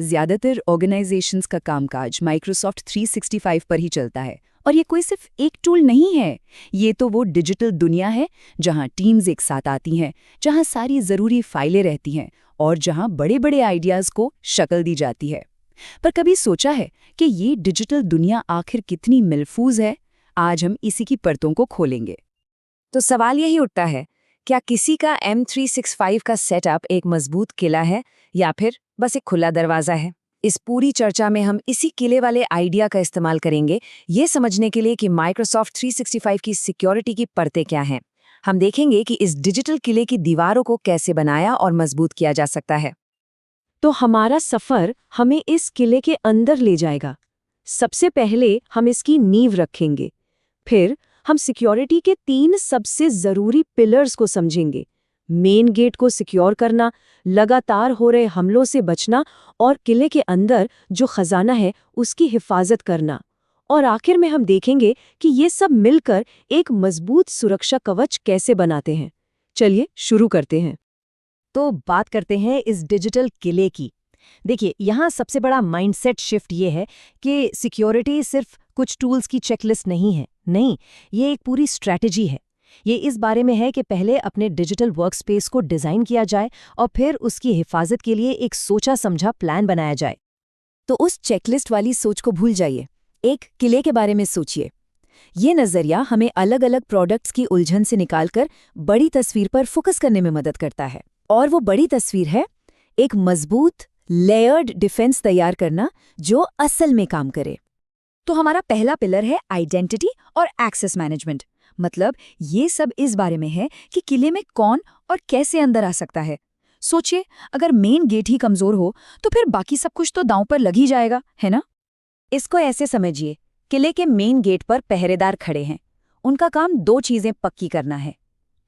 ज्यादातर ऑर्गेनाइजेशंस का कामकाज माइक्रोसॉफ्ट 365 पर ही चलता है। और ये कोई सिर्फ एक टूल नहीं है, ये तो वो डिजिटल दुनिया है जहां टीम्स एक साथ आती हैं, जहां सारी ज़रूरी फाइलें रहती हैं और जहां बड़े-बड़े आइडियाज़ को शक्ल दी जाती है। पर कभी सोचा है कि ये डिजिटल दुनिया आखिर कितनी महफूज है? आज हम इसी की परतों को खोलेंगे। तो सवाल यही उठता है, क्या किसी का M365 का सेटअप एक मजबूत किला है या फिर बस एक खुला दरवाजा है? इस पूरी चर्चा में हम इसी किले वाले आइडिया का इस्तेमाल करेंगे, ये समझने के लिए कि माइक्रोसॉफ्ट 365 की सिक्योरिटी की परतें क्या हैं। हम देखेंगे कि इस डिजिटल किले की दीवारों को कैसे बनाया और मजबूत किया जा सकता है। तो हमारा सफर हमें इस किले के अंदर ले जाएगा। सबसे पहले हम इसकी नींव रखेंगे, फिर हम सिक्योरिटी के 3 सबसे जरूरी पिलर्स को समझेंगे। मेन गेट को सिक्योर करना, लगातार हो रहे हमलों से बचना और किले के अंदर जो खजाना है उसकी हिफाजत करना। और आखिर में हम देखेंगे कि ये सब मिलकर एक मजबूत सुरक्षा कवच कैसे बनाते हैं। चलिए शुरू करते हैं। तो बात करते हैं इस डिजिटल किले की। देखिए, यहाँ सबसे बड़ा माइंडसेट शिफ्ट ये है कि सिक्योरिटी सिर्फ कुछ टूल्स की चेकलिस्ट नहीं है। नहीं, ये एक पूरी स्ट्रैटेजी है। ये इस बारे में है कि पहले अपने डिजिटल वर्कस्पेस को डिज़ाइन किया जाए और फिर उसकी हिफाजत के लिए एक सोचा समझा प्लान बनाया जाए। तो उस चेकलिस्ट वाली सोच को भूल जाइए, एक किले के बारे में सोचिए। ये नज़रिया हमें अलग अलग प्रोडक्ट्स की उलझन से निकालकर बड़ी तस्वीर पर फोकस करने में मदद करता है। और वो बड़ी तस्वीर है एक मजबूत लेयर्ड डिफेंस तैयार करना जो असल में काम करे। तो हमारा पहला पिलर है आइडेंटिटी और एक्सेस मैनेजमेंट। मतलब ये सब इस बारे में है कि किले में कौन और कैसे अंदर आ सकता है। सोचिए, अगर मेन गेट ही कमजोर हो तो फिर बाकी सब कुछ तो दांव पर लग ही जाएगा, है ना? इसको ऐसे समझिए, किले के मेन गेट पर पहरेदार खड़े हैं। उनका काम 2 चीजें पक्की करना है।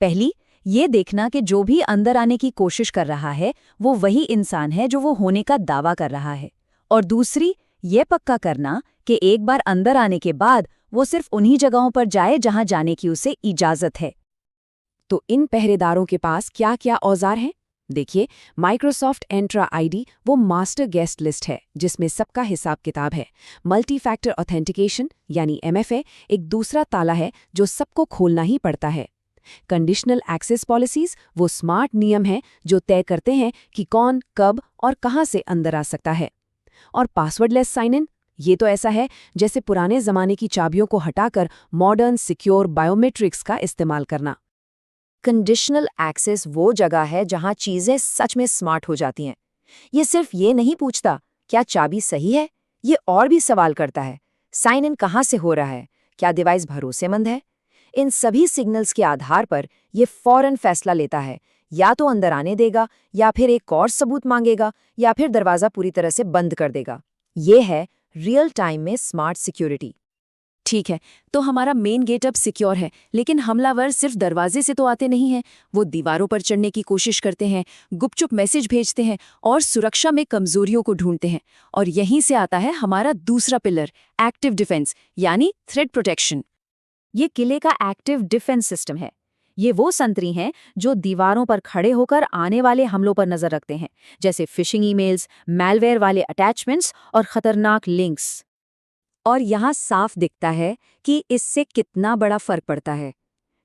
पहली, ये देखना कि जो भी अंदर आने की कोशिश कर रहा है वो वही इंसान है जो वो होने का दावा कर रहा है। और दूसरी, ये पक्का करना कि एक बार अंदर आने के बाद वो सिर्फ उन्हीं जगहों पर जाए जहां जाने की उसे इजाजत है। तो इन पहरेदारों के पास क्या क्या औजार हैं? देखिए, माइक्रोसॉफ्ट एंट्रा आईडी वो मास्टर गेस्ट लिस्ट है जिसमें सबका हिसाब किताब है। मल्टी फैक्टर ऑथेंटिकेशन यानी MFA एक दूसरा ताला है जो सबको खोलना ही पड़ता है। कंडीशनल एक्सेस पॉलिसीज वो स्मार्ट नियम हैं जो तय करते हैं कि कौन, कब और कहां से अंदर आ सकता है। और पासवर्डलेस साइन इन, ये तो ऐसा है जैसे पुराने जमाने की चाबियों को हटाकर मॉडर्न सिक्योर बायोमेट्रिक्स का इस्तेमाल करना। कंडीशनल एक्सेस वो जगह है जहां चीजें सच में स्मार्ट हो जाती हैं। ये सिर्फ ये नहीं पूछता क्या चाबी सही है, ये और भी सवाल करता है साइन इन कहां से हो रहा है, क्या डिवाइस भरोसेमंद है। इन सभी सिग्नल्स के आधार पर ये फौरन फैसला लेता है, या तो अंदर आने देगा या फिर एक और सबूत मांगेगा या फिर दरवाजा पूरी तरह से बंद कर देगा। ये है रियल टाइम में स्मार्ट सिक्योरिटी। ठीक है, तो हमारा मेन गेट अब सिक्योर है, लेकिन हमलावर सिर्फ दरवाजे से तो आते नहीं हैं। वो दीवारों पर चढ़ने की कोशिश करते हैं, गुपचुप मैसेज भेजते हैं और सुरक्षा में कमजोरियों को ढूंढते हैं। और यहीं से आता है हमारा दूसरा पिलर, एक्टिव डिफेंस यानी थ्रेट प्रोटेक्शन। ये किले का एक्टिव डिफेंस सिस्टम है। ये वो संतरी हैं जो दीवारों पर खड़े होकर आने वाले हमलों पर नजर रखते हैं, जैसे फिशिंग ईमेल्स, मैलवेयर वाले अटैचमेंट्स और खतरनाक लिंक्स। और यहाँ साफ दिखता है कि इससे कितना बड़ा फर्क पड़ता है।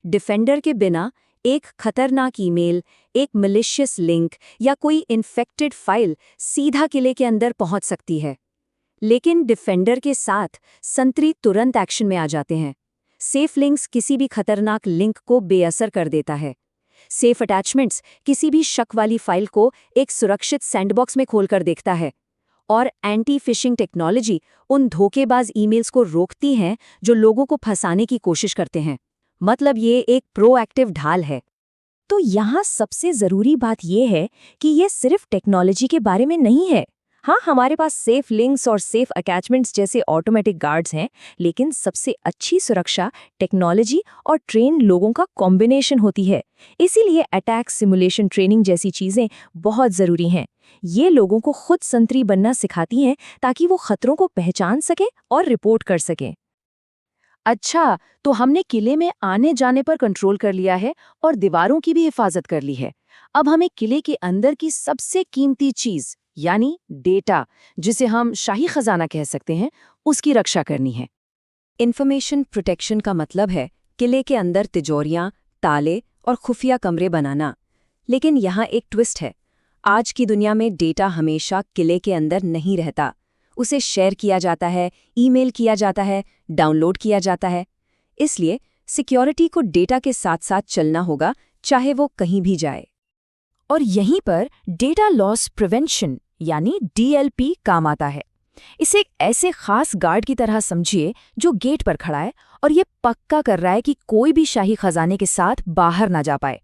डिफेंडर के बिना एक खतरनाक ईमेल, एक मलिशियस लिंक या कोई इन्फेक्टेड फाइल सीधा किले के अंदर पहुंच सकती है। लेकिन डिफेंडर के साथ संतरी तुरंत एक्शन में आ जाते हैं। सेफ लिंक्स किसी भी खतरनाक लिंक को बेअसर कर देता है। सेफ अटैचमेंट्स किसी भी शक वाली फाइल को एक सुरक्षित सैंडबॉक्स में खोलकर देखता है। और एंटी फिशिंग टेक्नोलॉजी उन धोखेबाज ईमेल्स को रोकती हैं जो लोगों को फंसाने की कोशिश करते हैं। मतलब ये एक प्रोएक्टिव ढाल है। तो यहाँ सबसे ज़रूरी बात यह है कि ये सिर्फ टेक्नोलॉजी के बारे में नहीं है। हाँ, हमारे पास सेफ लिंक्स और सेफ अटैचमेंट्स जैसे ऑटोमेटिक गार्ड्स हैं, लेकिन सबसे अच्छी सुरक्षा टेक्नोलॉजी और ट्रेन लोगों का कॉम्बिनेशन होती है। इसीलिए अटैक सिमुलेशन ट्रेनिंग जैसी चीज़ें बहुत ज़रूरी हैं। ये लोगों को खुद संतरी बनना सिखाती हैं ताकि वो खतरों को पहचान सकें और रिपोर्ट कर सकें। अच्छा, तो हमने किले में आने जाने पर कंट्रोल कर लिया है और दीवारों की भी हिफाजत कर ली है। अब हमें किले के अंदर की सबसे कीमती चीज़ यानी डेटा, जिसे हम शाही खजाना कह सकते हैं, उसकी रक्षा करनी है। इन्फॉर्मेशन प्रोटेक्शन का मतलब है किले के अंदर तिजोरियां, ताले और खुफिया कमरे बनाना। लेकिन यहाँ एक ट्विस्ट है। आज की दुनिया में डेटा हमेशा किले के अंदर नहीं रहता। उसे शेयर किया जाता है, ईमेल किया जाता है, डाउनलोड किया जाता है। इसलिए सिक्योरिटी को डेटा के साथ साथ चलना होगा, चाहे वो कहीं भी जाए। और यहीं पर डेटा लॉस प्रिवेंशन यानी DLP काम आता है। इसे एक ऐसे खास गार्ड की तरह समझिए जो गेट पर खड़ा है और ये पक्का कर रहा है कि कोई भी शाही खजाने के साथ बाहर ना जा पाए।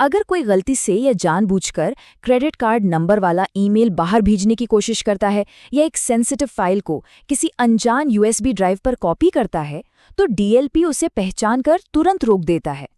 अगर कोई गलती से या जानबूझकर क्रेडिट कार्ड नंबर वाला ईमेल बाहर भेजने की कोशिश करता है या एक सेंसिटिव फाइल को किसी अनजान USB ड्राइव पर कॉपी करता है, तो DLP उसे पहचान कर तुरंत रोक देता है।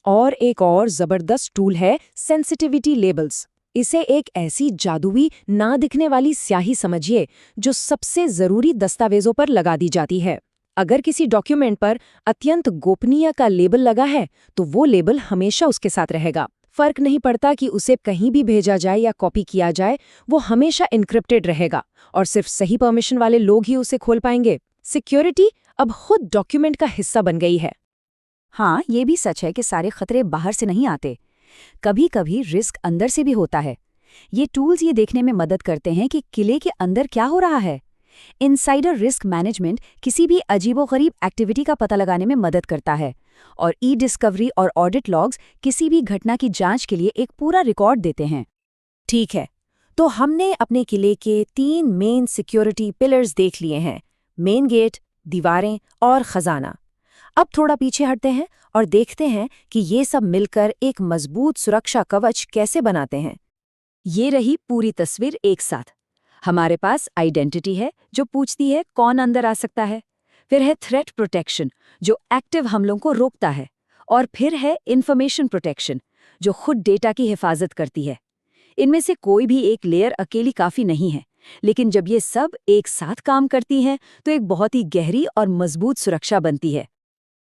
और एक और जबरदस्त टूल है सेंसिटिविटी लेबल्स। इसे एक ऐसी जादुई ना दिखने वाली स्याही समझिए जो सबसे जरूरी दस्तावेजों पर लगा दी जाती है। अगर किसी डॉक्यूमेंट पर अत्यंत गोपनीय का लेबल लगा है तो वो लेबल हमेशा उसके साथ रहेगा। फर्क नहीं पड़ता कि उसे कहीं भी भेजा जाए या कॉपी किया जाए, वो हमेशा एन्क्रिप्टेड रहेगा और सिर्फ सही परमिशन वाले लोग ही उसे खोल पाएंगे। सिक्योरिटी अब खुद डॉक्यूमेंट का हिस्सा बन गई है। हाँ, ये भी सच है कि सारे खतरे बाहर से नहीं आते। कभी कभी रिस्क अंदर से भी होता है। ये टूल्स ये देखने में मदद करते हैं कि किले के अंदर क्या हो रहा है। इनसाइडर रिस्क मैनेजमेंट किसी भी अजीबोगरीब एक्टिविटी का पता लगाने में मदद करता है, और ई-डिस्कवरी और ऑडिट लॉग्स किसी भी घटना की जांच के लिए एक पूरा रिकॉर्ड देते हैं। ठीक है, तो हमने अपने किले के 3 मेन सिक्योरिटी पिलर्स देख लिए हैं: मेन गेट, दीवारें और खजाना। अब थोड़ा पीछे हटते हैं और देखते हैं कि ये सब मिलकर एक मजबूत सुरक्षा कवच कैसे बनाते हैं। ये रही पूरी तस्वीर एक साथ। हमारे पास आइडेंटिटी है जो पूछती है कौन अंदर आ सकता है, फिर है थ्रेट प्रोटेक्शन जो एक्टिव हमलों को रोकता है, और फिर है इंफॉर्मेशन प्रोटेक्शन जो खुद डेटा की हिफाजत करती है। इनमें से कोई भी एक लेयर अकेली काफी नहीं है, लेकिन जब ये सब एक साथ काम करती हैं तो एक बहुत ही गहरी और मजबूत सुरक्षा बनती है।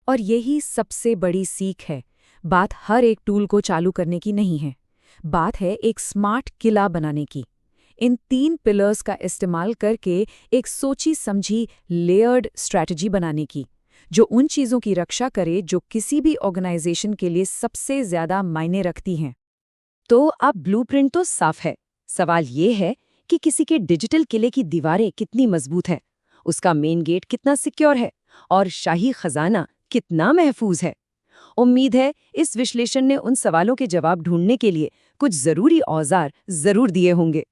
और यही सबसे बड़ी सीख है। बात हर एक टूल को चालू करने की नहीं है, बात है एक स्मार्ट किला बनाने की। इन 3 पिलर्स का इस्तेमाल करके एक सोची समझी लेयर्ड स्ट्रैटेजी बनाने की, जो उन चीज़ों की रक्षा करे जो किसी भी ऑर्गेनाइजेशन के लिए सबसे ज़्यादा मायने रखती हैं। तो अब ब्लूप्रिंट तो साफ है। सवाल ये है कि किसी के डिजिटल किले की दीवारें कितनी मजबूत है, उसका मेन गेट कितना सिक्योर है और शाही खजाना कितना महफूज है। उम्मीद है इस विश्लेषण ने उन सवालों के जवाब ढूंढने के लिए कुछ जरूरी औजार जरूर दिए होंगे।